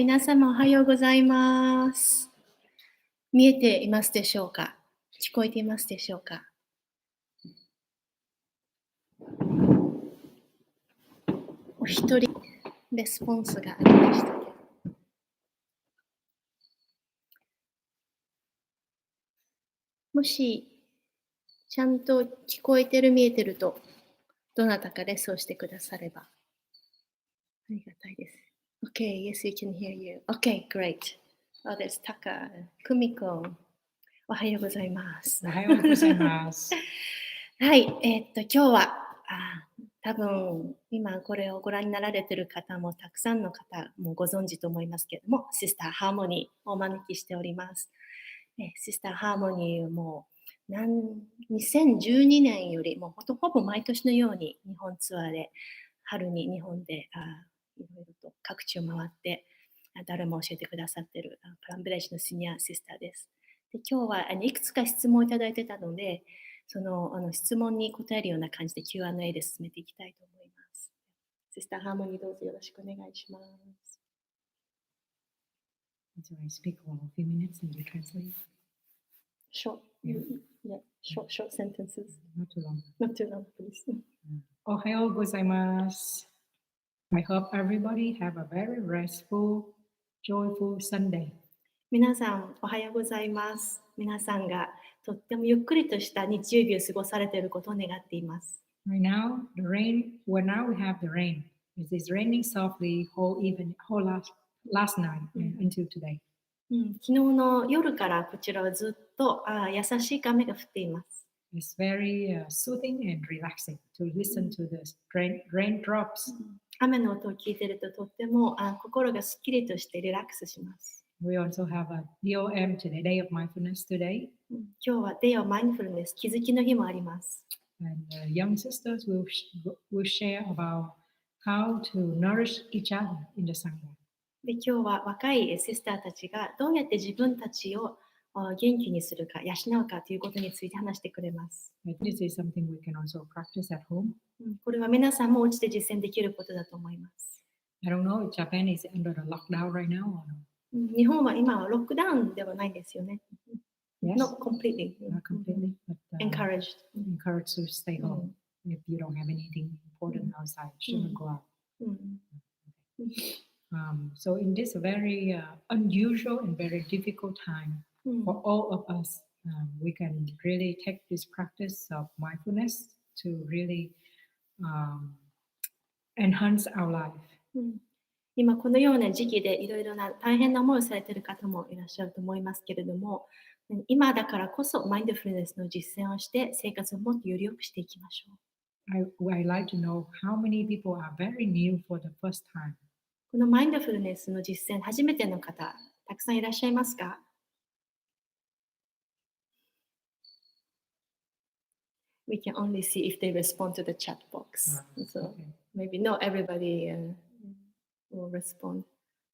皆様おはようございます。見えていますでしょうか？聞こえていますでしょうか？お一人レスポンスがありましたけど。もしちゃんと聞こえてる見えてると、どなたかレスをしてくださればありがたいです。Okay, yes, we can hear you. Okay, great. Oh, there's Taka, Kumiko. おはようございます。おはようございます。はい、今日は多分今これをご覧になられている方もたくさんの方もご存知と思いますけれども、シスターハーモニーをお招きしております。シスターハーモニーも2012年よりもほぼ毎年のように日本ツアーで春に日本でいろいろと各地を回って誰も教えてくださっているプラムヴィレッジのシニアシスターです。で今日はいくつか質問をいただいてたので、その質問に答えるような感じで Q&A で進めていきたいと思います。シスターハーモニーどうぞよろしくお願いします。So I speak for a few minutes and you translate. Short, yeah, short sentences. Not too long. Not too long, please. おはようございます。I hope everybody have a very restful, joyful Sunday. 皆さんおはようございます。皆さんがとってもゆっくりとした日曜日を過ごされていることを願っています。Right now, now we have the rain. It is raining softly whole last night until today. 昨日の夜からこちらはずっと優しい雨が降っています。It's very soothing and relaxing to listen to the raindrops. 雨の音を聞いているととっても心がすっきりとしてリラックスします。We also have a DOM today, Day of Mindfulness today. 今日は Day of Mindfulness 気づきの日もあります。And young sisters will share about how to nourish each other in the Sangha. で今日は若いシスターたちがどうやって自分たちを元気にするか、養うかということについて話してくれます。This is something we can also practice at home. これは皆さんもお家で実践できることだと思います。I don't know if Japan is under the lockdown right now or not. 日本は今はロックダウンではないんですよね。Yes. Not completely. Not completely, but encouraged. Encouraged to stay home. If you don't have anything important outside, shouldn't go out. So in this very unusual and very difficult time for all of us, we can really take this practice of mindfulness to really enhance our life. 今このような時期でいろいろな大変な思いをされている方もいらっしゃると思いますけれども、今だからこそマインドフルネスの実践をして生活をもっとより良くしていきましょう。I'd like to know how many people are very new for the first time. このマインドフルネスの実践初めての方、たくさんいらっしゃいますか？We can only see if they respond to the chat box. So maybe not everybody will respond.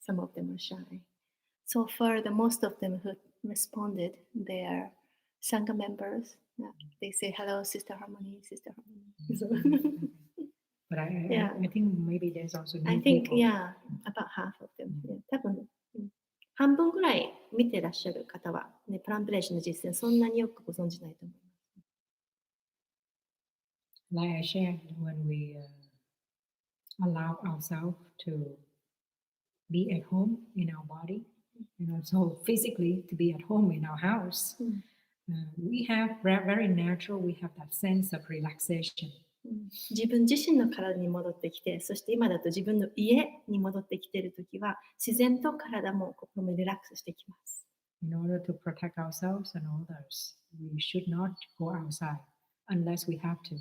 Some of them are shy. So far, the most of them who responded, they are Sangha members. They say, hello, Sister Harmony, Sister Harmony. But I think maybe there's also new I think, people. yeah, about half of them. 多分、半分ぐらい見てらっしゃる方は、ね、プランプレーションの実践、そんなによくご存じないと思います。Like I shared, when we allow ourselves to be at home in our body, and also physically to be at home in our house, we have very natural, we have that sense of relaxation. 自分自身の体に戻ってきて、そして今だと自分の家に戻ってきているときは、自然と体も心もリラックスしてきます。In order to protect ourselves and others, we should not go outside unless we have to.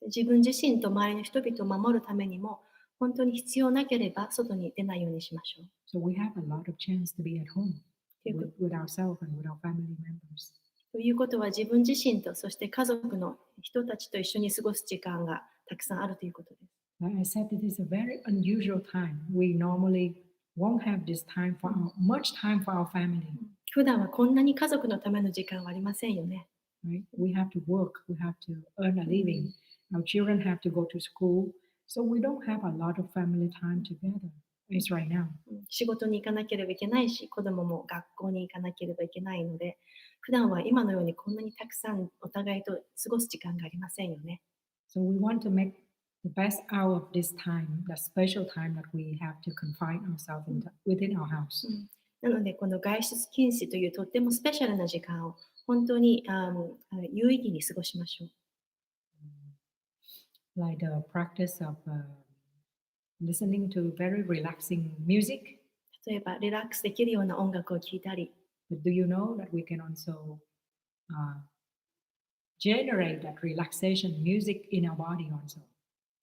自分自身と周りの人々を守るためにも、本当に必要なければ外に出ないようにしましょう。So we have a lot of chance to be at home with ourselves and with our family members. ということは自分自身とそして家族の人たちと一緒に過ごす時間がたくさんあるということです。Like I said, it is a very unusual time. We normally won't have this time for much time for our family. 普段はこんなに家族のための時間はありませんよね。Right? We have to work. We have to earn a living. Our children have to go to school. So we don't have a lot of family time together. is right now. 仕事に行かなければいけないし、子供も学校に行かなければいけないので、普段は今のようにこんなにたくさんお互いと過ごす時間がありませんよね。So we want to make the best out of this time, the special time that we have to confine ourselves within our house. なので、この外出禁止というとってもスペシャルな時間を本当に有意義に過ごしましょう。Like the practice of listening to very relaxing music. 例えば、リラックスできるような音楽を聴いたり。But do you know that we can also generate that relaxation music in our body also?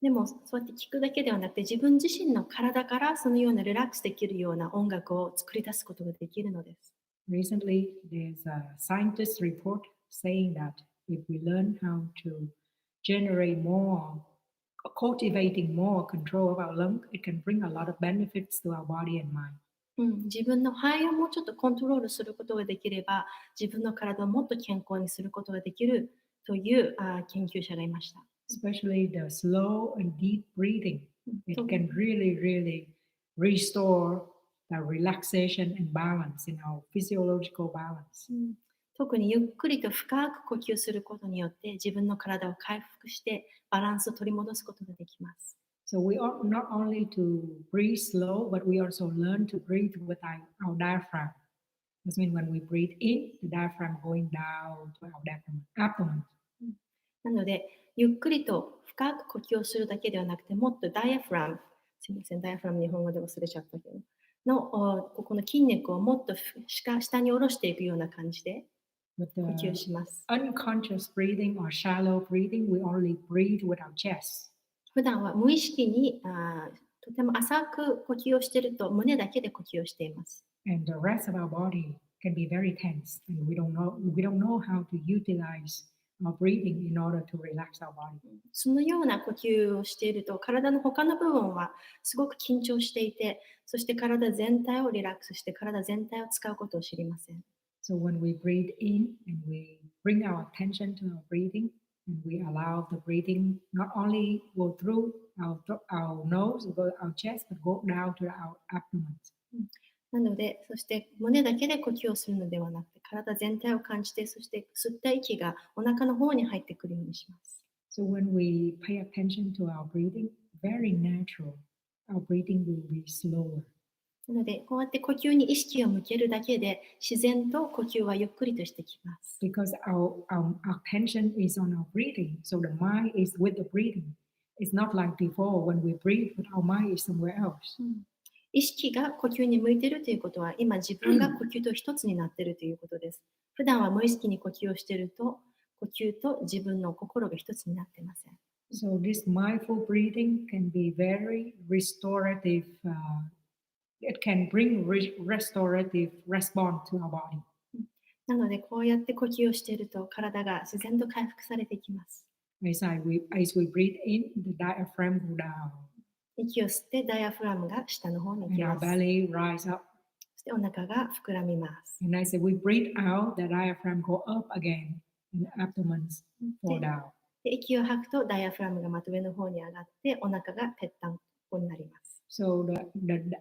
でも、そうやって聴くだけではなくて、自分自身の体からそのようなリラックスできるような音楽を作り出すことができるのです。Recently, there's a scientist report saying that if we learn how to generate more, cultivating more control of our lung, it can bring a lot of benefits to our body and mind. 自分の肺をもうちょっとコントロールすることができれば、自分の体をもっと健康にすることができるという研究者がいました。Especially the slow and deep breathing. It can really, really restore the relaxation and balance in our physiological balance. 特にゆっくりと深く呼吸することによって自分の体を回復してバランスを取り戻すことができます。So we ought not only to breathe slow, but we also learn to breathe with our diaphragm. This means when we breathe in, the diaphragm going down to our abdomen. なので、ゆっくりと深く呼吸をするだけではなくて、もっとダイアフラム、すみません、ダイアフラム日本語で忘れちゃったけど、ここの筋肉をもっと下に下ろしていくような感じで呼吸します。Unconscious breathing or shallow breathing, we only breathe with our chest. 普段は無意識にとても浅く呼吸をしていると胸だけで呼吸をしています。And the rest of our body can be very tense, and we don't know how to utilize our breathing in order to relax our body. そのような呼吸をしていると体の他の部分はすごく緊張していて、そして体全体をリラックスして体全体を使うことを知りません。So when we breathe in and we bring our attention to our breathing, and we allow the breathing not only go through our nose, go our chest, but go down to our abdomen. なので、そして胸だけで呼吸をするのではなくて、体全体を感じて、そして吸った息がお腹の方に入ってくるようにします。So when we pay attention to our breathing, very natural, our breathing will be slower. なので、こうやって呼吸に意識を向けるだけで、自然と呼吸はゆっくりとしてきます。Because our attention is on our breathing, so the mind is with the breathing. It's not like before when we breathe, but our mind is somewhere else. 意識が呼吸に向いているということは、今自分が呼吸と一つになっているということです。普段は無意識に呼吸をしていると、呼吸と自分の心が一つになっていません。So this mindful breathing can be very restorative. It can bring restorative response to our body. なので、こうやって呼吸をしていると、体が自然と回復されていきます。As we breathe in, the diaphragm go down. 息を吸ってダイアフラムが下の方に行き And ま our す。 belly rise up. そしてお腹が膨らみます。And as we breathe out, the diaphragm go up again, and the abdomen fall down. で、息を吐くとダイアフラムがまた上の方に上がって、お腹がぺったんこになります。So the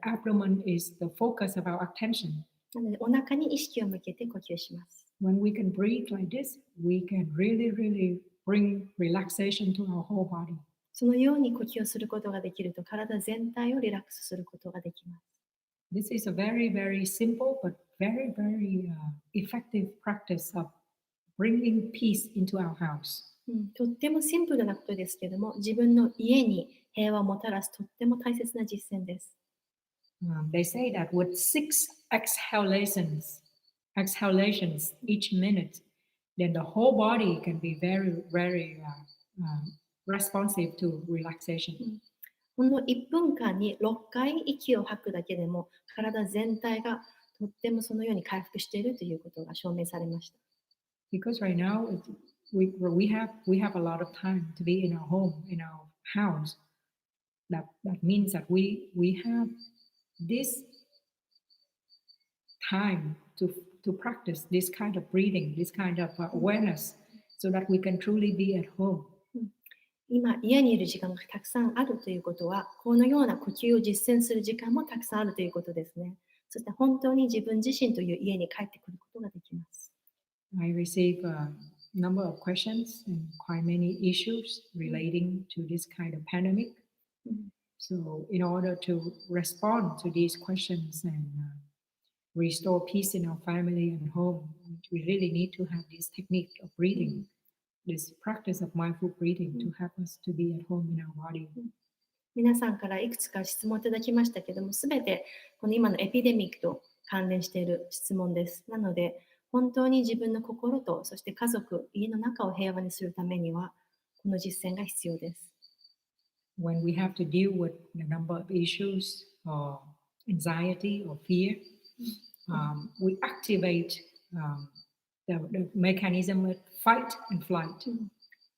abdomen is the focus of our attention. なので、お腹に意識を向けて呼吸します。When we can breathe like this, we can really, really bring relaxation to our whole body. そのように呼吸をすることができると、体全体をリラックスすることができます。This is a very, very simple but very, very effective practice of bringing peace into our house. とってもシンプルなことですけども、自分の家に平和をもたらすとっても大切な実践です。They say that with 6 exhalations each minute, then the whole body can be very, very responsive to relaxation. この1分間に6回息を吐くだけでも、体全体がとってもそのように回復しているということが証明されました。Because right now we have a lot of time to be in our home, in our house. That means that we have this time to practice this kind of breathing, this kind of awareness, so that we can truly be at home. 今、家にいる時間がたくさんあるということは、このような呼吸を実践する時間もたくさんあるということですね。そして本当に自分自身という家に帰ってくることができます。I receive a number of questions and quite many issues relating to this kind of pandemic. うん So, in order to respond to these questions and restore peace in our family and home, we really need to have this technique of breathing, this practice of mindful breathing to help us to be at home in our body. 皆さんからいくつか質問いただきましたけども、すべてこの今のエピデミックと関連している質問です。なので、本当に自分の心と、そして家族、家の中を平和にするためには、この実践が必要です。When we have to deal with a number of issues or anxiety or fear, we activate the mechanism of fight and flight.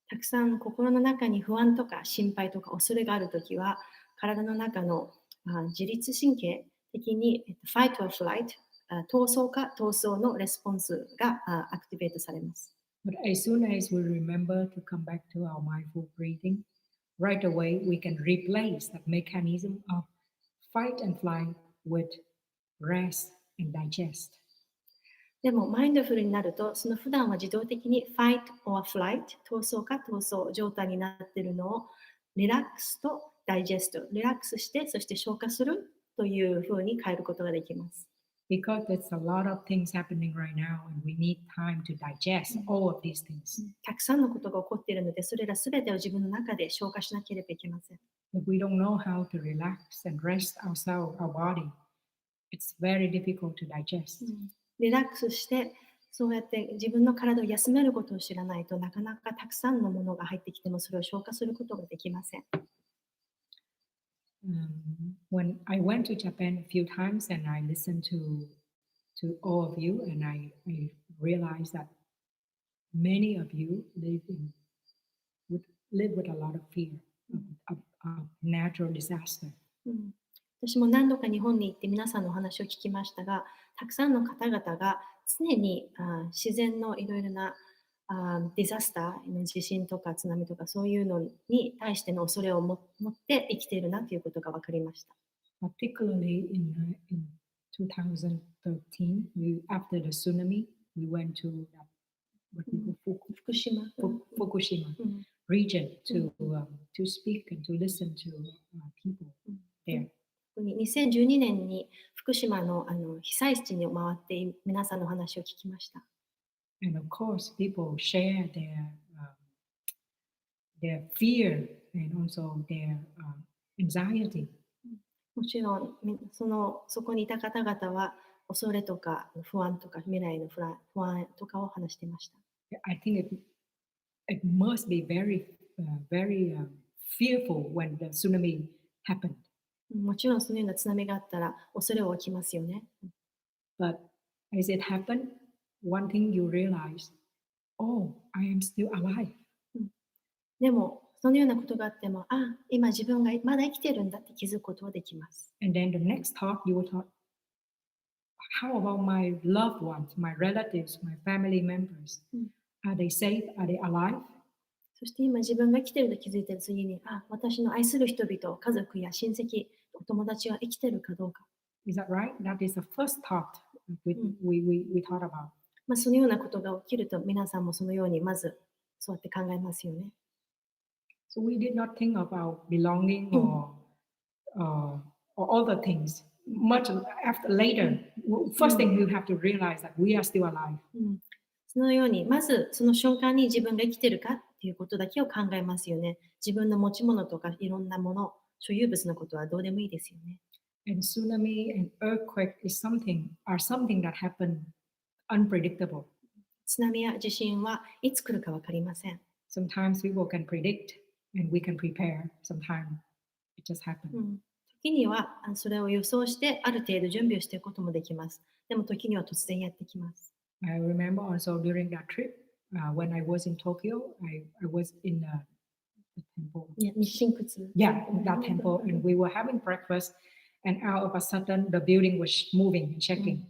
たくさん心の中に不安とか心配とか恐れがあるときは、体の中の自律神経的にfight or flight、闘争か闘争のレスポンスがアクティベートされます。But as soon as we remember to come back to our mindful breathing, right away we can replace that mechanism of fight and flight with rest and digest. でも、マインドフルになると、その普段は自動的に fight or flight、闘争か闘争状態になっているのを、リラックスとダイジェスト、リラックスして、そして消化するというふうに変えることができます。Because there's a lot of things happening right now and we need time to digest all of these things. たくさんのことが起こっているので、それらすべてを自分の中で消化しなければいけません。If we don't know how to relax and rest ourselves, our body, it's very difficult to digest. リラックスして、そうやって自分の体を休めることを知らないとなかなかたくさんのものが入ってきてもそれを消化することができません。When I went to Japan a few times and I listened to all of you, and I realized that many of you live with a lot of fear of natural disaster. 私も何度か日本に行って皆さんのお話を聞きましたが、たくさんの方々が常に自然のいろいろなディザスター、地震とか津波とかそういうのに対しての恐れを持って生きているなということが分かりました。Particularly in 2013, after the tsunami, we went to Fukushima region to speak and to listen to people there. 2012年に福島の被災地に回って皆さんのお話を聞きました。And of course, people share their fear and also their anxiety. もちろんそこにいた方々は恐れとか不安とか未来の不安とかを話していました。I think it must be very fearful when the tsunami happened. もちろんそのような津波があったら恐れは起きますよね。But as it happened, one thing you realize, oh, I am still alive. でもそのようなことがあっても、今自分がまだ生きてるんだって気づくことはできます。And then the next thought you will thought, how about my loved ones, my relatives, my family members? Are they safe? Are they alive? そして今自分が生きてると気づいてる次に、私の愛する人々、家族や親戚、お友達は生きてるかどうか。Is that right? That is the first thought we thought about. そのようなことが起きると皆さんもそのようにまずそうやって考えますよね。So we did not think about belonging or other things. Much after later, first thing you have to realize that we are still alive. そのようにまずその瞬間に自分が生きてるかっていうことだけを考えますよね。自分の持ち物とかいろんなもの、所有物のことはどうでもいいですよね。And tsunami and earthquake is something that happen unpredictable. 津波や地震はいつ来るか分かりません。Sometimes people can predict and we can prepare. Sometimes it just happens. 時にはそれを予想してある程度準備をしていくこともできます。でも時には突然やってきます。I remember also during that trip, when I was in Tokyo, I was in the temple. 日神窟。Yeah, that temple, and we were having breakfast, and all of a sudden the building was moving and shaking.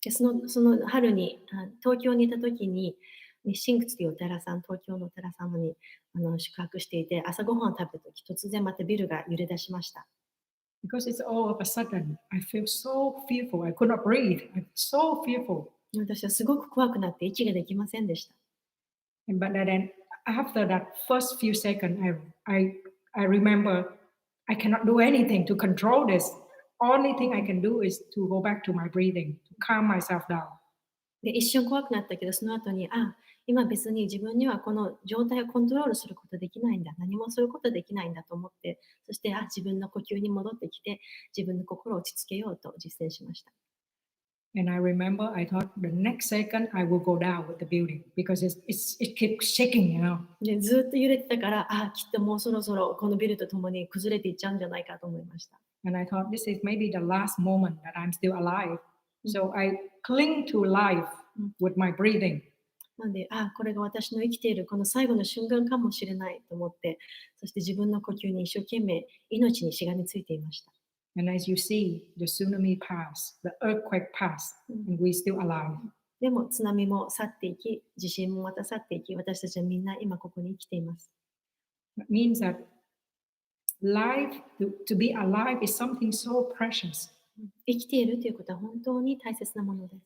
その春に東京にいた時に日神窟というお寺さん、東京のお寺さんに宿泊していて、朝ごはんを食べたとき、突然またビルが揺れ出しました。Because it's all of a sudden, I feel so fearful. I could not breathe. I'm so fearful. 私はすごく怖くなって息ができませんでした。But then after that first few seconds, I remember I cannot do anything to control this. Only thing I can do is to go back to my breathing, to calm myself down. で一瞬怖くなったけど、その後に、今別に自分にはこの状態をコントロールすることできないんだ。何もすることできないんだと思って、そして、自分の呼吸に戻ってきて、自分の心を落ち着けようと実践しました。And I remember I thought the next second I will go down with the building because it keeps shaking, you know. でずっと揺れてたから、きっともうそろそろこのビルとともに崩れていっちゃうんじゃないかと思いました。And I thought this is maybe the last moment that I'm still alive. So I cling to life with my breathing. なんで、これが私の生きているこの最後の瞬間かもしれないと思って、そして自分の呼吸に一生懸命命にしがみついていました。And as you see, the tsunami passed, the earthquake passed, and we're still alive. でも津波も去っていき、地震もまた去っていき、私たちはみんな今ここに生きています。That means that life, to be alive is something so precious. 生きているということは本当に大切なものです。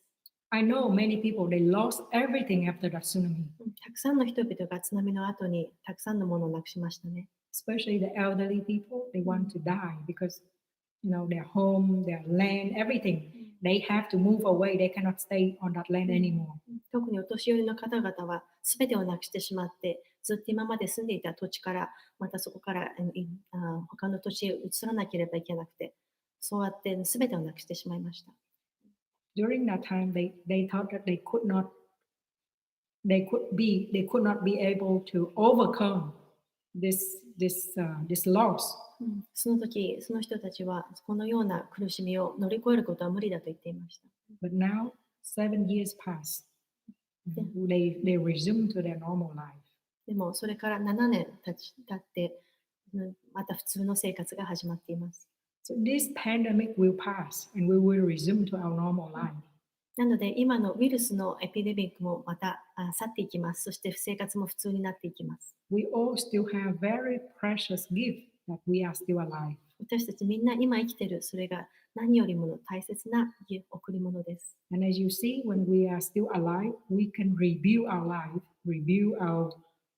I know many people, they lost everything after that tsunami. たくさんの人々が津波の後にたくさんのものをなくしましたね。Especially the elderly people, they want to die because their home, their land, everything, they have to move away. They cannot stay on that land anymore. 特にお年寄りの方々は全てをなくしてしまって、ずっと今まで住んでいた土地から、またそこから他の土地へ移らなければいけなくて、そうやって全てをなくしてしまいました。During that time, they thought that they could not be able to overcome this loss. その時、その人たちはこのような苦しみを乗り越えることは無理だと言っていました。But now, 7 years passed. They resumed to their normal life. でもそれから7年経って、また普通の生活が始まっています。So this pandemic will pass and we will resume to our normal life. なので今のウイルスのエピデミックもまた去っていきます。そして生活も普通になっていきます。We all still have very precious gift that we are still alive. 私たちみんな今生きている、それが何よりもの大切な贈り物です。And as you see, when we are still alive, we can review our life, review our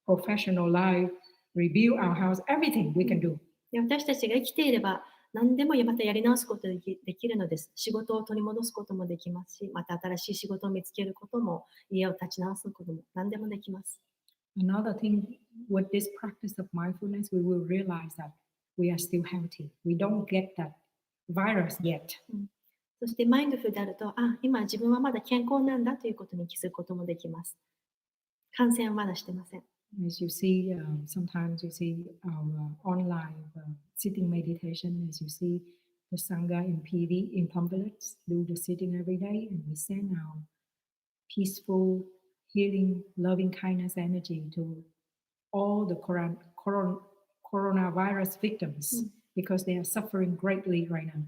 professional life, review our house, everything we can do. で私たちが生きていれば何でもまたやり直すことができるのです。仕事を取り戻すこともできますし、また新しい仕事を見つけることも、家を立ち直すことも何でもできます。Another thing with this practice of mindfulness, we will realize that we are still healthy. We don't get that virus yet. そしてマインドフルであると、今自分はまだ健康なんだということに気づくこともできます。感染はまだしてません。As you see, sometimes you see our online sitting meditation, as you see the Sangha in PV, in pamphlets, do the sitting every day, and we send our peaceful, healing, loving kindness energy to all the coronavirus victims because they are suffering greatly right now.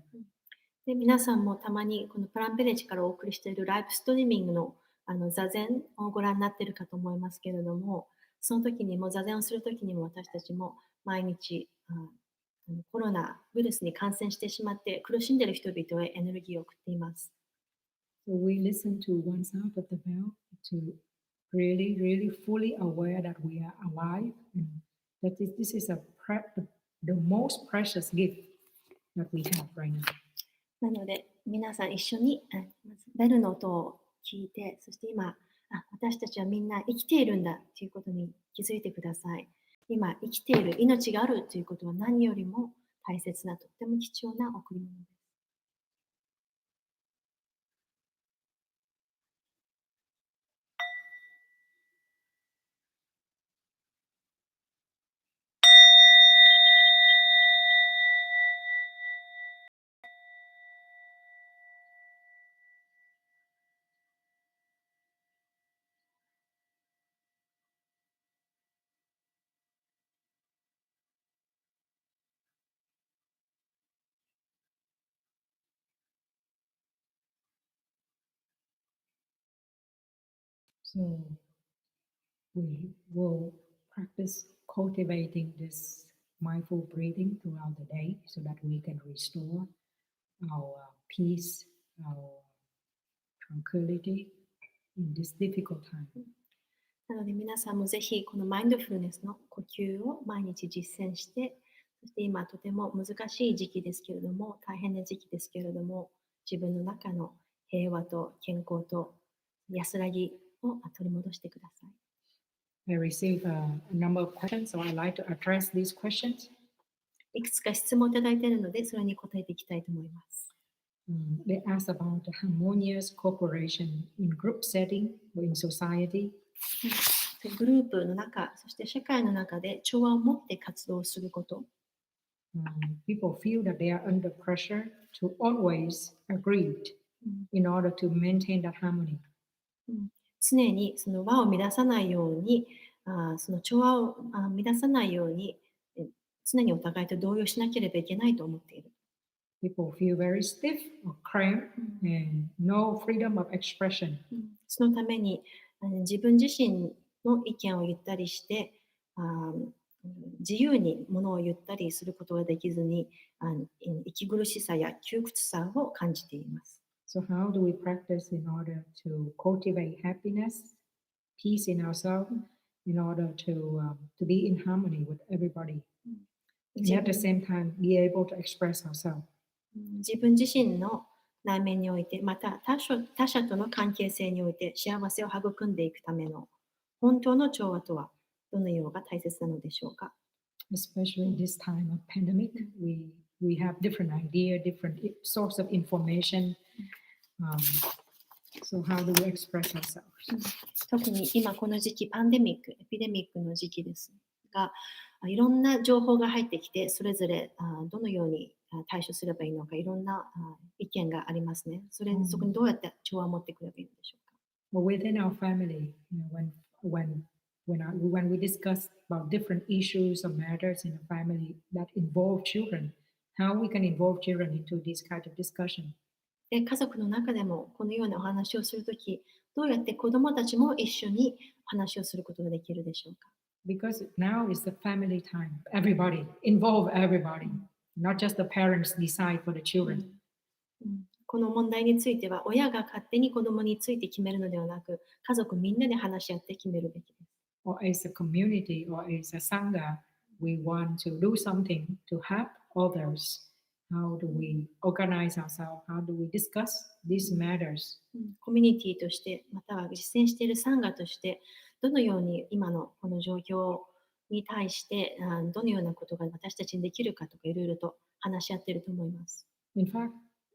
で皆さんもたまにこのプランベレッジからお送りしているライブストリーミングの座禅をご覧になっているかと思いますけれども、その時にも座禅をする時にも私たちも毎日コロナウイルスに感染してしまって苦しんでいる人々へエネルギーを送っています。So we listen to one sound of the bell to really, really fully aware that we are alive and that this is the most precious gift that we have right now. なので皆さん一緒にまずベルの音を聞いて、そして今私たちはみんな生きているんだということに気づいてください。今生きている命があるということは何よりも大切なとっても貴重な贈り物です。So we will practice cultivating this mindful breathing throughout the day so that we can restore our peace, our tranquility in this difficult time. なので皆さんもぜひこのマインドフルネスの呼吸を毎日実践して、そして今とても難しい時期ですけれども、大変な時期ですけれども、自分の中の平和と健康と安らぎを取り戻してください。I received a number of questions, so I'd like to address these questions. いくつか質問をいただいているので、それに答えていきたいと思います。They asked about the harmonious cooperation in group setting or in society. グループの中、そして社会の中で調和を持って活動すること。People feel that they are under pressure to always agree in order to maintain that harmony. 常にその和を乱さないように、その調和を乱さないように、常にお互いと同意しなければいけないと思っている。People feel very stiff or cramped and no freedom of expression. そのために自分自身の意見を言ったりして、自由にものを言ったりすることができずに、息苦しさや窮屈さを感じています。So how do we practice in order to cultivate happiness, peace in ourselves, in order to be in harmony with everybody, and at the same time be able to express ourselves? 自分自身の内面において、また他者との関係性において幸せを育んでいくための本当の調和とはどのようが大切なのでしょうか。 Especially in this time of pandemic, we have different ideas, different source of information. So how do we express ourselves? 特に今この時期、パンデミック、エピデミックの時期ですが、いろんな情報が入ってきて、それぞれどのように対処すればいいのか、いろんな意見がありますね。そこにどうやって調和を持ってくればいいのでしょうか。Well, within our family, when we discuss about different issues or matters in the family that involve children, how we can involve children into this kind of discussion. で、家族の中でもこのようなお話をするとき、どうやって子どもたちも一緒に話をすることができるでしょうか。Because now is the family time. Everybody, involve everybody, not just the parents decide for the children. この問題については、親が勝手に子どもについて決めるのではなく、家族みんなで話し合って決めるべきです。Or as a community or as a sangha, we want to do something to help others. How do we organize ourselves? How do we discuss these matters? コミュニティとして、または実践しているサンガとして、どのように今のこの状況に対して、どのようなことが私たちにできるかとか、いろいろと話し合っていると思います。In fact,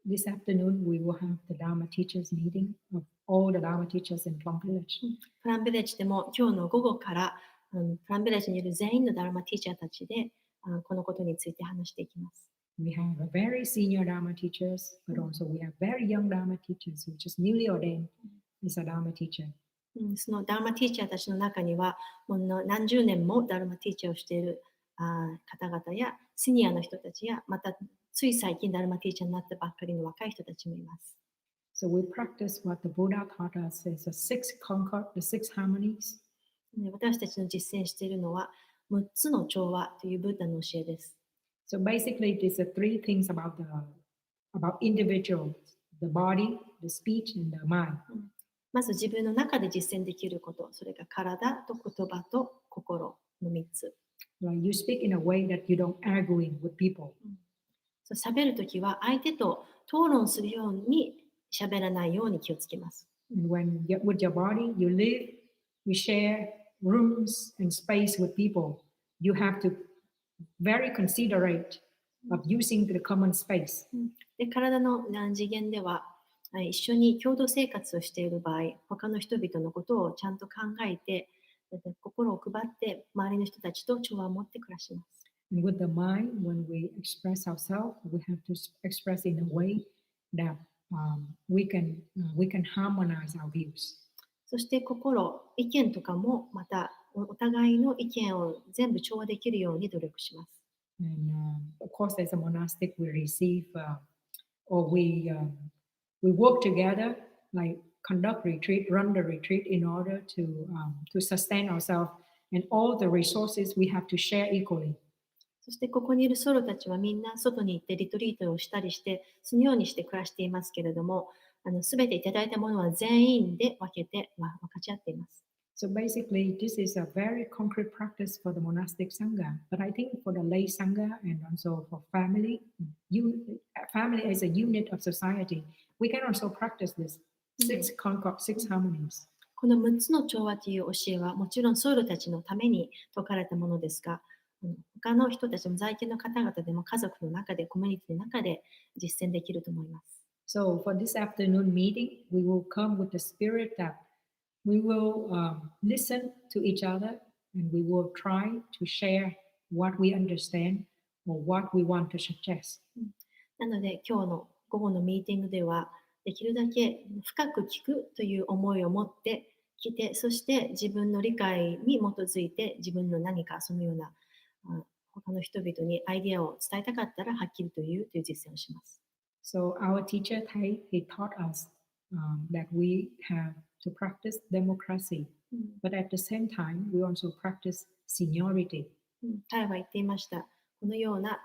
this afternoon we will have the Dharma teachers meeting of all the Dharma teachers in Plum Village. プランビレッジでも今日の午後から、プランビレッジにいる全員のダルマティーチャーたちで、このことについて話していきます。We have a very senior Dharma teachers, but also we have very young Dharma teachers who just newly ordained as a Dharma teacher. そのダルマティーチャーたちの中には、もう何十年もダルマティーチャーをしている方々や、シニアの人たちや、またつい最近ダルマティーチャーになったばっかりの若い人たちもいます。So we practice what the Buddha taught us as the six concord, the six harmonies. 私たちの実践しているのは、6つの調和というブッダの教えです。So basically, these are three things about individuals: the body, the speech, and the mind. まず自分の中で実践できること、それが体と言葉と心の3つ。Like you speak in a way that you don't argue with people. 喋るときは相手と討論するように喋らないように気をつけます。And with your body, you live, you share rooms and space with people. You have to very considerate of using the common space. で、体の次元では一緒に共同生活をしている場合、他の人々のことをちゃんと考えて、心を配って周りの人たちと調和を持って暮らします。And with the mind, when we express ourselves, we have to express in a way that we can harmonize our views. そして心、意見とかもまたお互いの意見を全部調和できるように努力します。And of course, as a monastic, we receive or we work together, like conduct retreat, run the retreat in order to sustain ourselves and all the resources we have to share equally. そしてここにいる僧侶たちはみんな外に行ってリトリートをしたりして、そのようにして暮らしていますけれども、すべていただいたものは全員で分けて、分かち合っています。So basically, this is a very concrete practice for the monastic sangha. But I think for the lay sangha and also for family, family as a unit of society, we can also practice this. Six concord, six harmonies. この6つの調和という教えはもちろん僧侶たちのために説かれたものですが、他の人たちも在家の方々でも家族の中でコミュニティの中で実践できると思います。So for this afternoon meeting, we will come with the spirit that we will listen to each other and we will try to share what we understand or what we want to suggest. なので今日の午後のミーティングではできるだけ深く聞くという思いを持って来て、そして自分の理解に基づいて自分の何かそのような他の人々にアイディアを伝えたかったらはっきりと言うという実践をします。So our teacher Tai, he taught us that we have to practice democracy, but at the same time, we also practice seniority. タイは言っていました。このような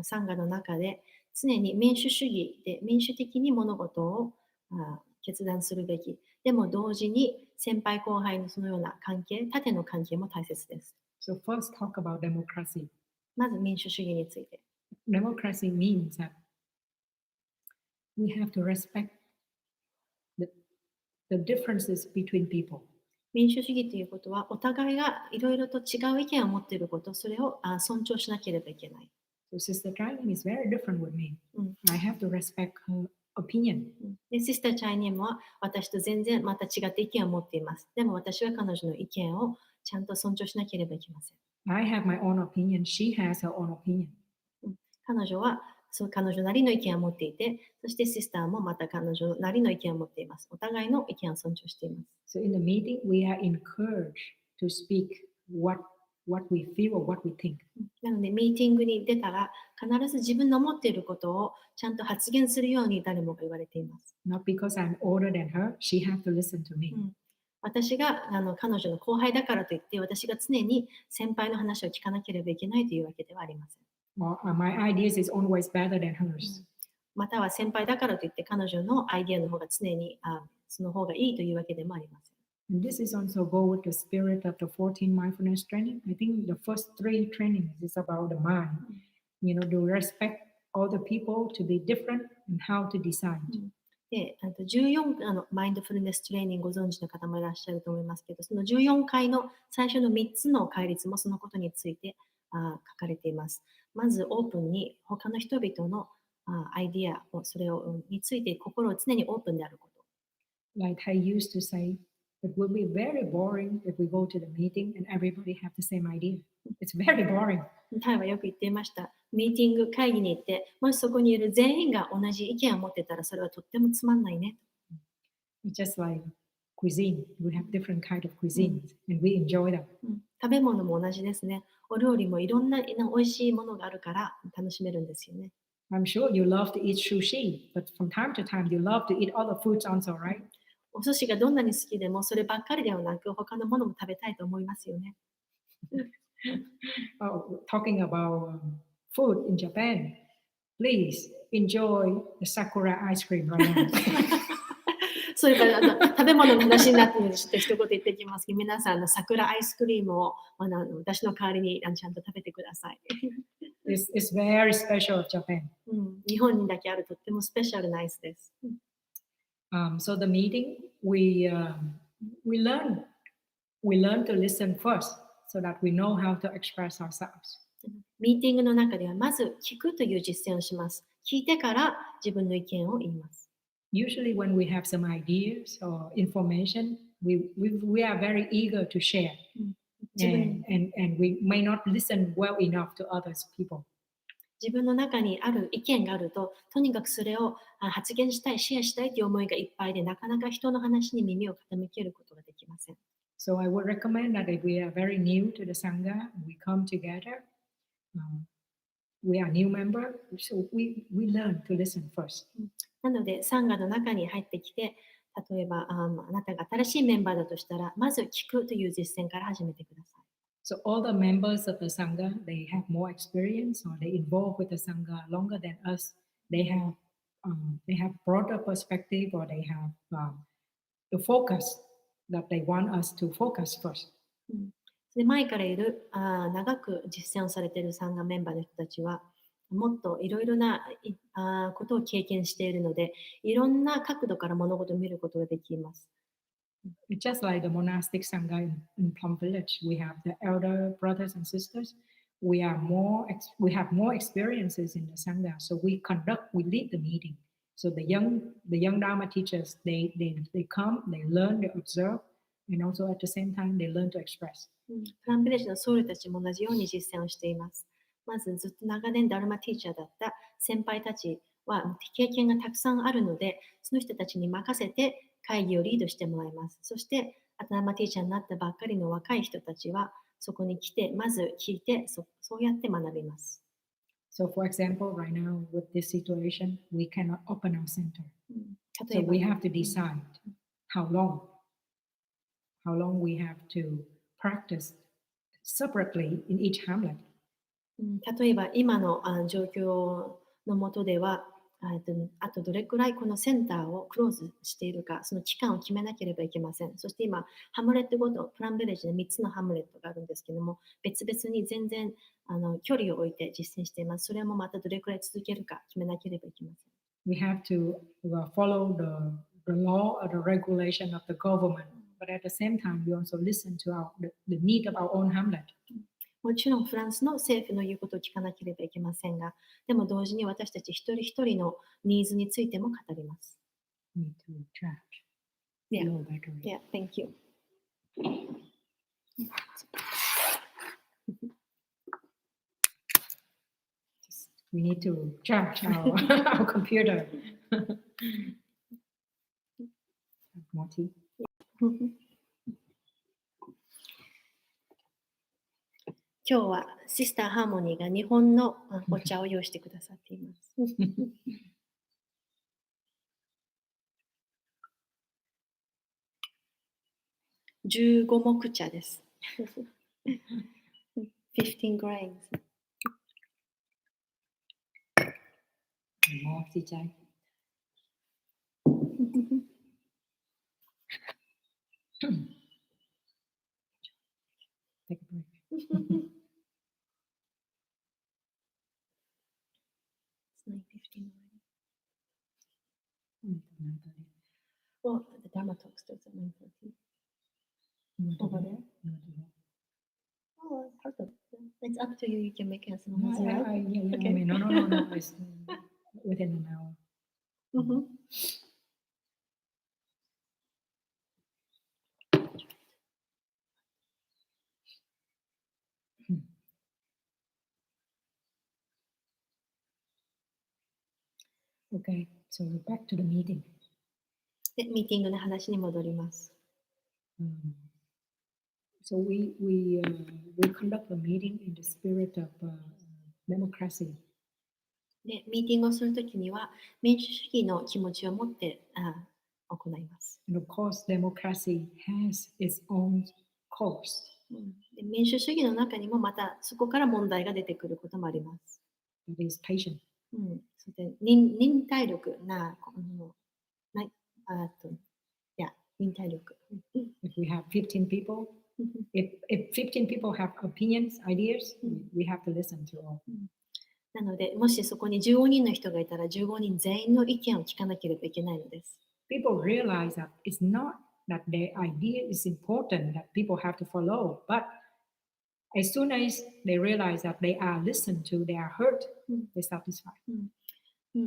サンガの中で常に民主主義で民主的に物事を決断するべき。でも同時に先輩後輩のそのような関係、縦の関係も大切です。So first talk about democracy. まず民主主義について。Democracy means that we have to respect the differences between people. 民主主義ということは、お互いがいろいろと違う意見を持っていること、それを尊重しなければいけない。So Sister Thuan Nghiem is very different with me. I have to respect her opinion. で、シスター・チャイニームは私と全然また違って意見を持っています。でも私は彼女の意見をちゃんと尊重しなければいけません。I have my own opinion. She has her own opinion. 彼女は彼女なりの意見を持っていて、そしてシスターもまた彼女なりの意見を持っています。お互いの意見を尊重しています。So in the meeting, we are encouraged to speak what we feel or what we think. なので、ミーティングに出たら、必ず自分の思っていることをちゃんと発言するように誰もが言われています。Not because I'm older than her, she has to listen to me. 私が彼女の後輩だからといって、私が常に先輩の話を聞かなければいけないというわけではありません。My ideas is always better than hers. または先輩だからといって彼女のアイデアの方が常にその方がいいというわけでもありません。And this is also go with the spirit of the 14 mindfulness training. I think the first 3 trainings is about the mind. To respect all the people, to be different, and how to decide. で、14マインドフルネストレーニングご存知の方もいらっしゃると思いますけど、その14回の最初の3つの戒律もそのことについて書かれています。まずオープンに他の人々のアイディアをそれをについて心を常にオープンであること。Like I used to say, it will be very boring if we go to the meeting and everybody have the same idea. It's very boring. タイはよく言っていました。ミーティング会議に行って、もしそこにいる全員が同じ意見を持ってたらそれはとってもつまんないね。It's just like cuisine. We have different kind of cuisines and we enjoy them. 食べ物も同じですね。お料理もいろんな美味しいものがあるから楽しめるんですよね。I'm sure you love to eat sushi, but from time to time you love to eat other foods also, right? お寿司がどんなに好きでもそればっかりではなく他のものも食べたいと思いますよね。Talking about food in Japan, please enjoy the sakura ice cream right now. そういえば食べ物の話になっているので一言言ってきますけど、皆さん桜アイスクリームを私の代わりにちゃんと食べてください。It's very special of Japan. 日本にだけあるとってもスペシャルなアイスです。So the meeting, we learn to listen first so that we know how to express ourselves. ミーティングの中ではまず聞くという実践をします。聞いてから自分の意見を言います。Usually when we have some ideas or information, we are very eager to share. And we may not listen well enough to other people. 自分の中にある意見があると、とにかくそれを発言したい、シェアしたいという思いがいっぱいで、なかなか人の話に耳を傾けることができません。So I would recommend that if we are very new to the Sangha, we come together, we are new member, so we learn to listen first. なので、サンガの中に入ってきて、例えば、あなたが新しいメンバーだとしたら、まず聞くという実践から始めてください。So all the members of the Sangha, they have more experience or they involved with the Sangha longer than us. They have broader perspective or they have the focus that they want us to focus first. で前からいる長く実践をされているサンガメンバーの人たちは、もっといろいろなことを経験しているので、いろんな角度から物事を見ることができます。It's just like the monastic Sangha in Plum Village. We have the elder brothers and sisters. We have more experiences in the Sangha. So we lead the meeting. So the young Dharma teachers, they come, they learn, they observe, and also at the same time they learn to express. プランビレッジの僧侶たちも同じように実践をしています。まずずっと長年ダルマティーチャーだった先輩たちは経験がたくさんあるので、その人たちに任せて会議をリードしてもらいます。そしてダルマティーチャーになったばっかりの若い人たちはそこに来て、まず聞いて、そうやって学びます。So for example, right now with this situation, we cannot open our center. So we have to decide how long we have to practice separately in each hamlet. 例えば今の状況の下では、あとどれくらいこのセンターをクローズしているか、その期間を決めなければいけません。そして今、ハムレットごと、プランビレッジの3つのハムレットがあるんですけども、別々に全然距離を置いて実践しています。それもまたどれくらい続けるか決めなければいけません。We have to follow the law or the regulation of the government, but at the same time, we also listen to the need of our own hamlet. もちろんフランスの政府の言うことを聞かなければいけませんが、でも同時に私たち一人一人のニーズについても語ります。Need to charge. Yeah. Low battery. Yeah, thank you. We need to charge our computer. More tea. 今日はシスターハーモニーが日本のお茶を用意してくださっています。15木茶です。15 grains。もうちっちゃい。Take a break. It's 9:15 already. Well, the Dharma Talk starts at 9:30. Over there? Oh, part of it. It's up to you. You can make it as long as you like. Okay. I mean, no. It's within an hour. Okay, so back to the meeting. で、ミーティングの話に戻ります。So we conduct the meeting in the spirit of democracy. で、ミーティングをするときには民主主義の気持ちを持って行います。And of course, democracy has its own course. で民主主義の中にもまたそこから問題が出てくることもあります。It is patient. そして忍耐力忍耐力。If we have 15 people, if 15 people have opinions, ideas, we have to listen to all. なので、もしそこに15人の人がいたら、15人全員の意見を聞かなければいけないのです。People realize that it's not that their idea is important that people have to follow, but as soon as they realize that they are listened to, they are heard, they're satisfied.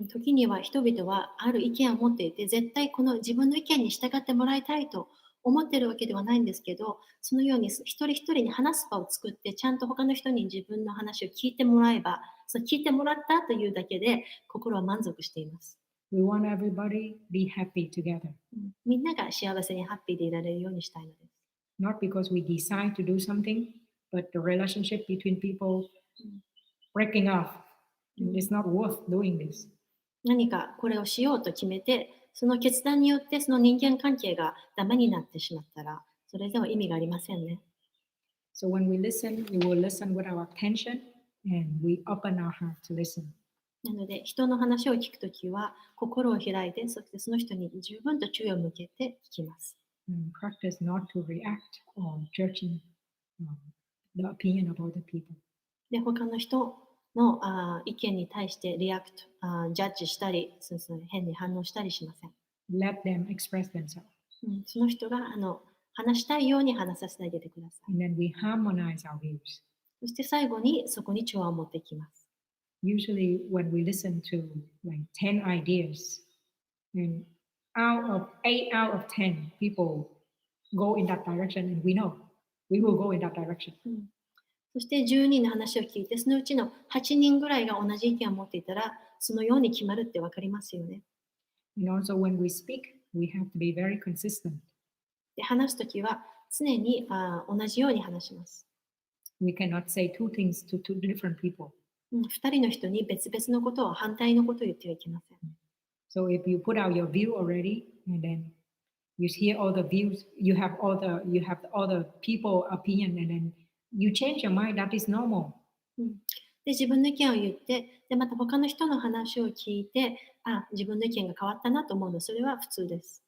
時には人々はある意見を持っていて、絶対この自分の意見に従ってもらいたいと思っているわけではないんですけど、そのように一人一人に話す場を作って、ちゃんと他の人に自分の話を聞いてもらえば、そう聞いてもらったというだけで心は満足しています。We want everybody be happy together. みんなが幸せにハッピーでいられるようにしたいのです。Not because we decide to do something, but the relationship between people breaking off. It's not worth doing this. 何かこれをしようと決めてその決断によってその人間関係がダメになってしまったら、それでは意味がありませんね。So when we listen, we will listen with our attention and we open our heart to listen. なので、人の話を聞くときは、心を開いて、そしてその人に十分と注意を向けて聞きます。And practice not to react or judging the opinion of other people. で、他の人の意見に対してリアクト、ジャッジしたり、変に反応したりしません。Let them express themselves. その人が話したいように話させてあげてください。 And then we harmonize our views. そして最後にそこに調和を持ってきます。Usually when we listen to like 10 ideas, and eight out of 10 people go in that direction, and we know we will go in that direction. そして10人の話を聞いて、そのうちの8人ぐらいが同じ意見を持っていたら、そのように決まるって分かりますよね。And also when we speak, we have to be very consistent. で、話すときは常に同じように話します。We cannot say two things to two different people. 2人の人に別々のことを反対のことを言ってはいけません。So if you put out your view already, and then you hear all the views, you have all the people opinion, and then you change your mind, that is normal. で、自分の意見を言って、で、また他の人の話を聞いて、自分の意見が変わったなと思うの、それは普通です。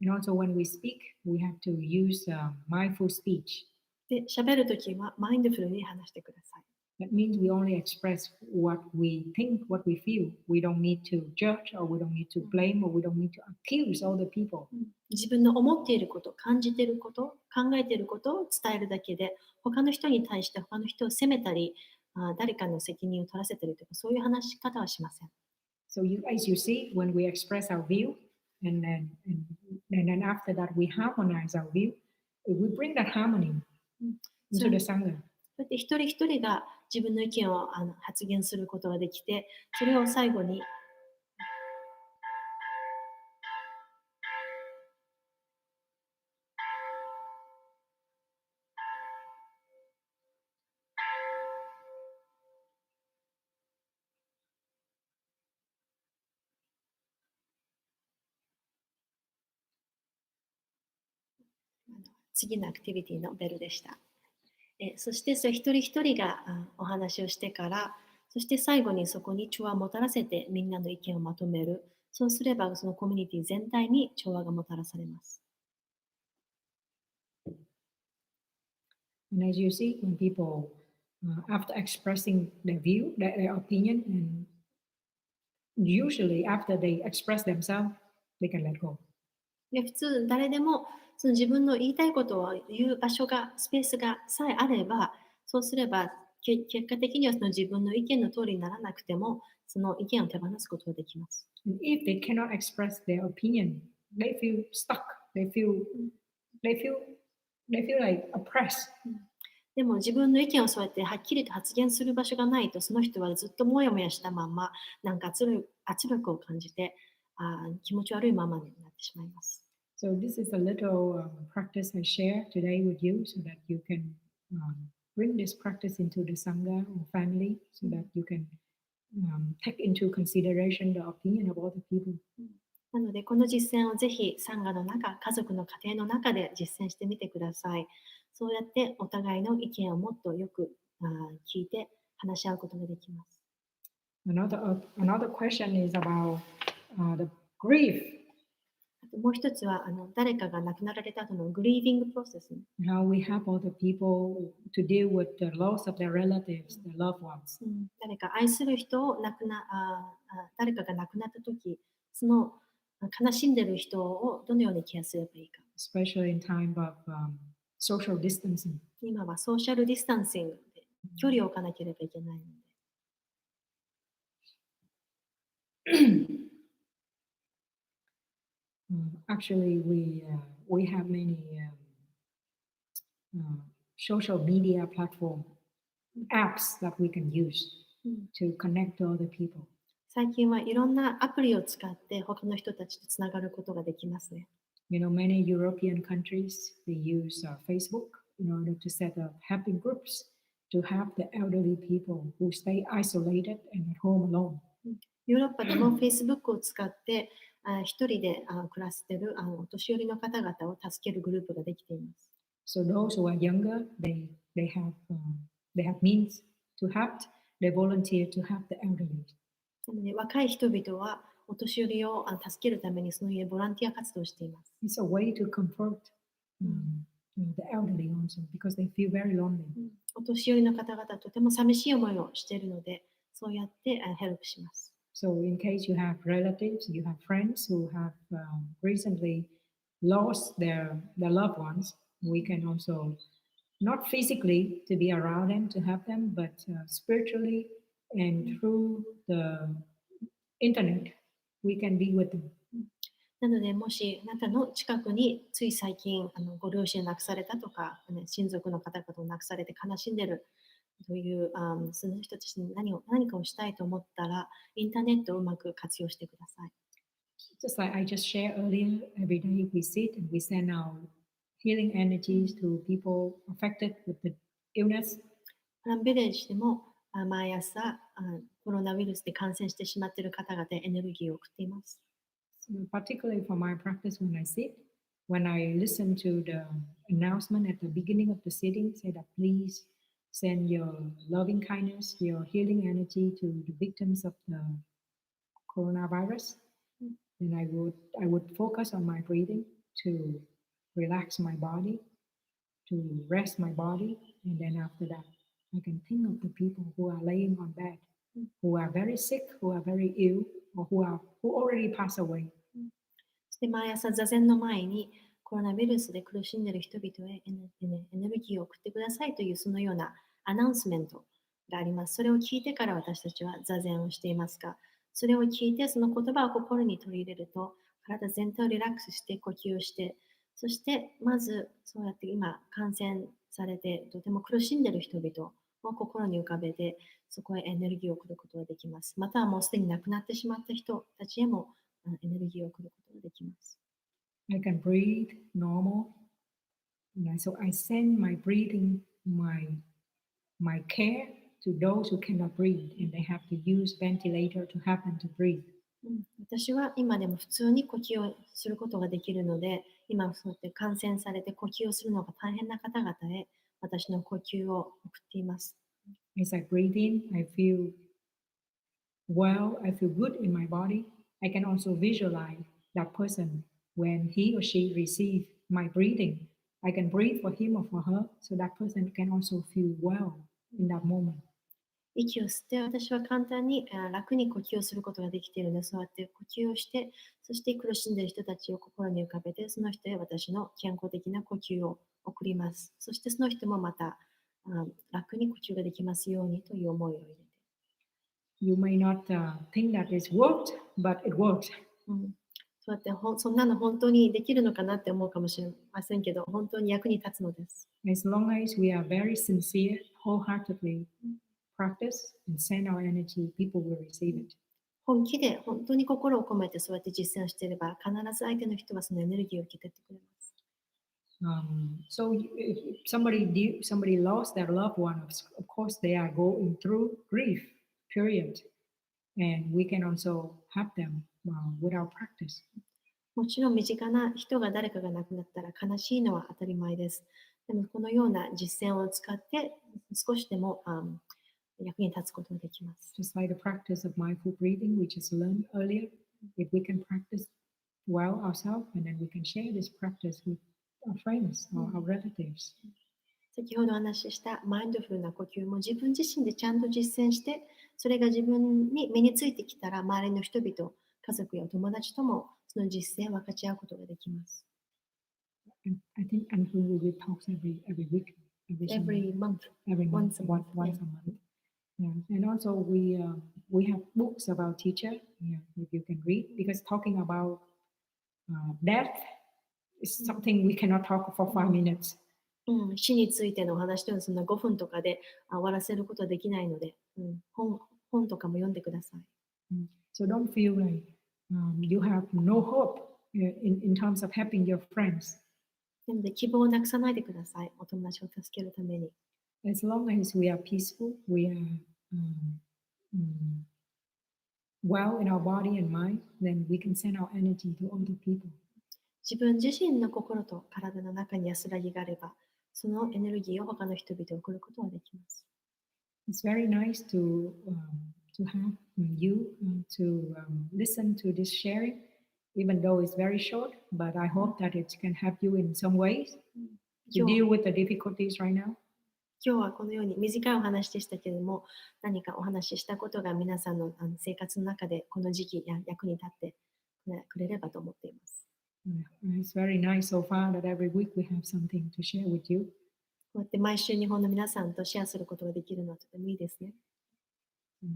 And also when we speak, we have to use mindful speech. で、喋るときはマインドフルに話してください。That means we only express what we think, what we feel. We don't need to judge, or we don't need to blame, or we don't need to accuse other people. 自分の思っていること、感じていること、考えていることを伝えるだけで、他の人に対して他の人を責めたり、誰かの責任を取らせたりとか、そういう話し方はしません。So as you see, when we express our view, and then after that we harmonize our view, we bring that harmony into the Sangha. そうやって一人一人が自分の意見を発言することができて、それを最後に次のアクティビティのベルでした。そしてそれ一人一人がお話をしてから、そして最後にそこに調和をもたらせてみんなの意見をまとめる。そうすればそのコミュニティ全体に調和がもたらされます。And as you see, when people, after expressing their view, their opinion, and usually after they express themselves, they can let go. で、普通誰でもその自分の言いたいことを言う場所が、スペースがさえあれば、そうすれば結果的にはその自分の意見の通りにならなくても、その意見を手放すことができます。And if they cannot express their opinion, they feel stuck. They feel like oppressed. でも自分の意見をそうやってはっきりと発言する場所がないと、その人はずっともやもやしたまま、なんか圧力を感じて、気持ち悪いままになってしまいます。So this is a little practice I share today with you, so that you can bring this practice into the Sangha or family, so that you can take into consideration the opinion of other people. なので、この実践をぜひ、サンガの中、家族の家庭の中で実践してみてください。そうやってお互いの意見をもっとよく聞いて話し合うことができます。Another question is about the grief. もう一つは誰かが亡くなられた後のグリービングプロセス。How we help other people to deal with the loss of their relatives, their loved ones. 誰か愛する人を誰かが亡くなった時、その悲しんでる人をどのようにケアすればいいか。Especially in time of social distancing. 今はソーシャルディスタンシングで距離を置かなければいけないので。Actually, we have many social media platform apps that we can use to connect to other people. 最近はいろんなアプリを使って他の人たちとつながることができますね。You know, many European countries, they use Facebook in order to set up helping groups to help the elderly people who stay isolated and at home alone. ヨーロッパでも Facebook を使って一人で暮らしているお年寄りの方々を助けるグループができています。So those who are younger, they have means to help. They volunteer to help the elderly. なので若い人々はお年寄りを助けるためにそういうボランティア活動をしています。It's a way to comfort the elderly also because they feel very lonely. お年寄りの方々はとても寂しい思いをしているので、そうやってヘルプします。So in case you have relatives, you have friends who have recently lost their loved ones, we can also, not physically to be around them to help them, but spiritually and through the internet, we can be with them. なので、もしあなたの近くについ最近ご両親を亡くされたとか、親族の方々を亡くされて悲しんでいるというその人たちに何かをしたいと思ったら、インターネットをうまく活用してください。Just like I just shared earlier, every day we sit and we send our healing energies to people affected with the illness. プラムヴィレッジでも毎朝コロナウイルスで感染してしまっている方々へエネルギーを送っています。So particularly for my practice when I sit, when I listen to the announcement at the beginning of the sitting, say that please send your loving kindness, your healing energy to the victims of the coronavirus. Then I would focus on my breathing to relax my body, to rest my body, and then after that, I can think of the people who are laying on bed, who are very sick, who are very ill, or who already passed away. そして毎朝座禅の前にコロナウイルスで苦しんでいる人々へエネルギーを送ってくださいというそのようなアナウンスメントがあります。それを聞いてから私たちは座禅をしていますが、それを聞いてその言葉を心に取り入れると体全体をリラックスして呼吸をして、そしてまずそうやって今感染されてとても苦しんでいる人々を心に浮かべてそこへエネルギーを送ることができます。またはもうすでに亡くなってしまった人たちへもエネルギーを送ることができます。I can breathe normal. So I send my breathing, my care to those who cannot breathe and they have to use ventilator to help them to breathe. 私は今でも普通に呼吸をすることができるので、今そうやって感染されて呼吸をするのが大変な方々へ私の呼吸を送っています。As I breathe in, I feel well, I feel good in my body. I can also visualize that person when he or she receives my breathing. I can breathe for him or for her so that person can also feel well in that moment. 息を吸って私は簡単に楽に呼吸をすることができているので、そうやって呼吸をして、そして苦しんでいる人たちを心に浮かべて、その人へ私の健康的な呼吸を送ります。そしてその人もまた楽に呼吸ができますようにという思いを入れて。You may not think that it's worked, but it worked. そうやってそんなの本当にできるのかなって思うかもしれませんけど、本当に役に立つのです。As long as we are very sincere, wholeheartedly practice and send our energy, people will receive it. 本気で本当に心を込めてそうやって実践をしていれば、必ず相手の人はそのエネルギーを受け取ってくれます。So if somebody lost their loved one, of course they are going through grief period, and we can also help them with our practice. もちろん身近な人が誰かが亡くなったら悲しいのは当たり前です。でもこのような実践を使って少しでも役に立つことができます。Just like the practice of mindful breathing we just learned earlier, if we can practice well ourselves, and then we can share this practice with our friends or our relatives. 先ほどお話ししたマインドフルな呼吸も自分自身でちゃんと実践して、それが自分に身についてきたら、周りの人々、家族や友達ともその実践を分かち合うことができます。I think until we talk every week, every month, once a month. Yeah. And also we have books about teacher, if you can read, because talking about death is something we cannot talk for 5 minutes. 死についてのお話というのはそんな5分とかで終わらせることはできないので、本とかも読んでください。So don't feel like you have no hope in terms of helping your friends. なので希望をなくさないでください。お友達を助けるために。As long as we are peaceful, we are well in our body and mind, then we can send our energy to other people. 自分自身の心と体の中に安らぎがあれば、そのエネルギーを他の人々に送ることができます。It's very nice to have you to listen to this sharing, even though it's very short, but I hope that it can help you in some ways to deal with the difficulties right now. 今日はこのように短いお話でしたけれども、何かお話ししたことが皆さんの生活の中でこの時期役に立ってくれればと思っています。It's very nice so far that every week we have something to share with you. こうやって毎週日本の皆さんとシェアすることができるのはとてもいいですね。な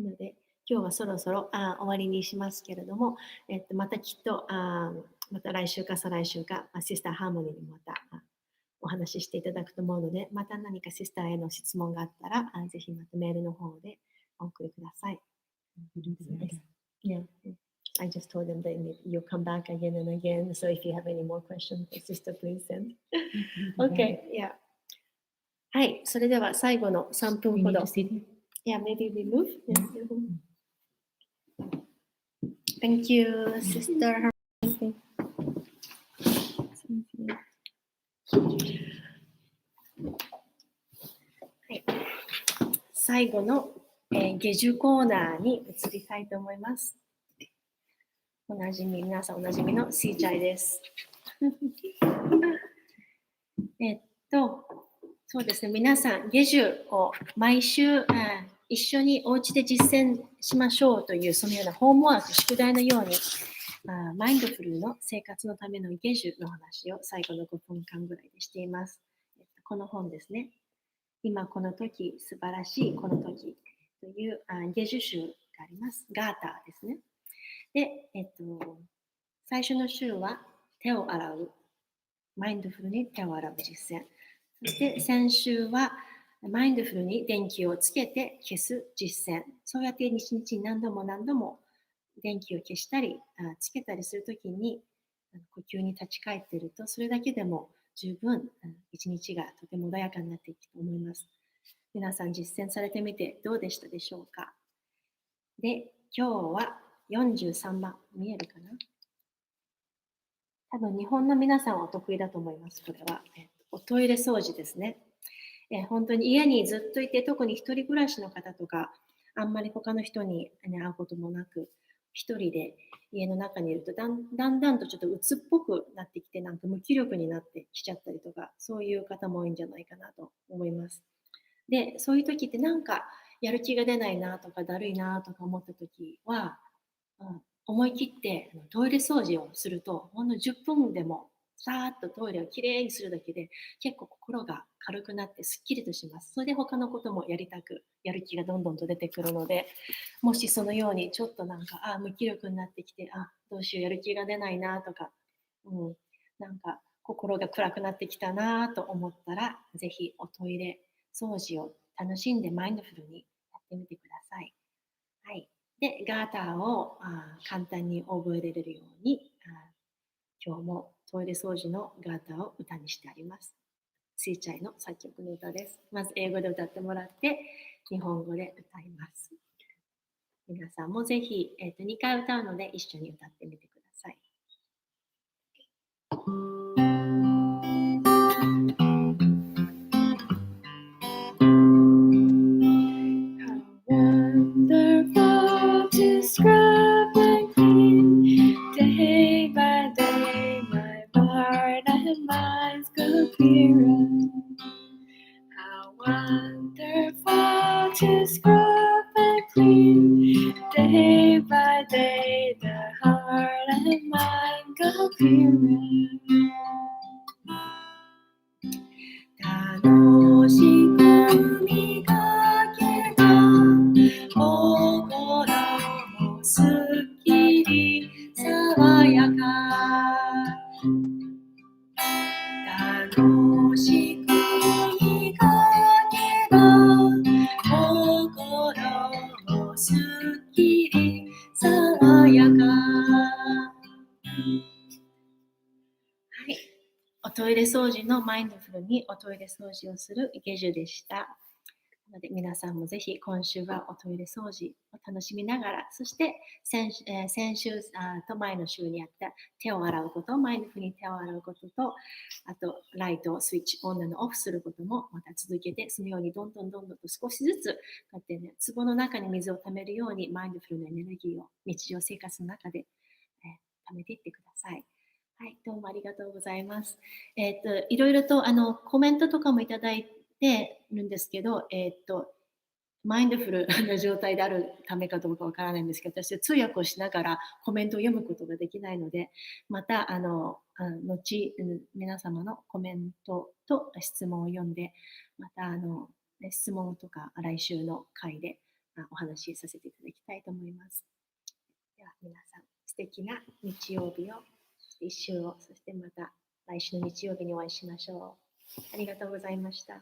ので今日はそろそろ終わりにしますけれども、またきっとまた来週か再来週かシスターハーモニーにまたお話ししていただくと思うので、また何かシスターへの質問があったらぜひまたメールの方でお送りください。Yeah. I just told them that you'll come back again and again. So if you have any more questions, sister, please send. Okay, yeah. はい、それでは最後の3分ほど。Yeah, maybe we move. Thank you, sister. はい、最後の下樹コーナーに移りたいと思います。皆さんおなじみのシーチャイです。そうですね、皆さん、下樹を毎週一緒にお家で実践しましょうという、そのようなホームワーク、宿題のように、マインドフルの生活のための下樹の話を最後の5分間ぐらいでしています。この本ですね。今この時、素晴らしいこの時という下樹集があります。ガーターですね。で、最初の週は手を洗う。マインドフルに手を洗う実践。そして先週はマインドフルに電気をつけて消す実践。そうやって一日に何度も何度も電気を消したりつけたりするときに呼吸に立ち返っていると、それだけでも十分一日がとても穏やかになっていくと思います。皆さん実践されてみてどうでしたでしょうか。で、今日は43番、見えるかな。多分日本の皆さんはお得意だと思います。これは、おトイレ掃除ですね。本当に家にずっといて、特に一人暮らしの方とか、あんまり他の人に、会うこともなく、一人で家の中にいるとだんだんとちょっと鬱っぽくなってきて、なんか無気力になってきちゃったりとか、そういう方も多いんじゃないかなと思います。で、そういう時ってなんかやる気が出ないなとか、だるいなとか思った時は、思い切ってトイレ掃除をすると、ほんの10分でもさーっとトイレをきれいにするだけで結構心が軽くなってすっきりとします。それで他のこともやる気がどんどんと出てくるので、もしそのようにちょっとなんか無気力になってきて、どうしようやる気が出ないなとか、なんか心が暗くなってきたなと思ったら、ぜひおトイレ掃除を楽しんでマインドフルにやってみてください。はい。で、ガーターを簡単に覚えられるように、今日もトイレ掃除のガーターを歌にしてあります。スイチャイの作曲の歌です。まず英語で歌ってもらって、日本語で歌います。皆さんもぜひ、2回歌うので一緒に歌ってみてください。Wonderful to scrub and clean day by day, my heart and mind go clearer. How wonderful to scrub and clean day by day, the heart and mind go clearer. 楽しく磨けば心もすっきり爽やか。楽しく磨けば心もすっきり爽やか。おトイレ掃除のマインドフルにおトイレ掃除をする下樹でした。ので皆さんもぜひ今週はおトイレ掃除を楽しみながら、そして先週と前の週にやった手を洗うこと、マインドフルに手を洗うことと、あとライトをスイッチオンのオフすることもまた続けて、そのようにどんどんと少しずつこうやってね、壺の中に水をためるようにマインドフルなエネルギーを日常生活の中で、ためていってください。はい、どうもありがとうございます。いろいろとコメントとかもいただいてるんですけど、マインドフルな状態であるためかどうかわからないんですけど、私は通訳をしながらコメントを読むことができないので、また後皆様のコメントと質問を読んで、また質問とか来週の回でお話しさせていただきたいと思います。では皆さん、素敵な日曜日を、一週を、そしてまた来週の日曜日にお会いしましょう。ありがとうございました。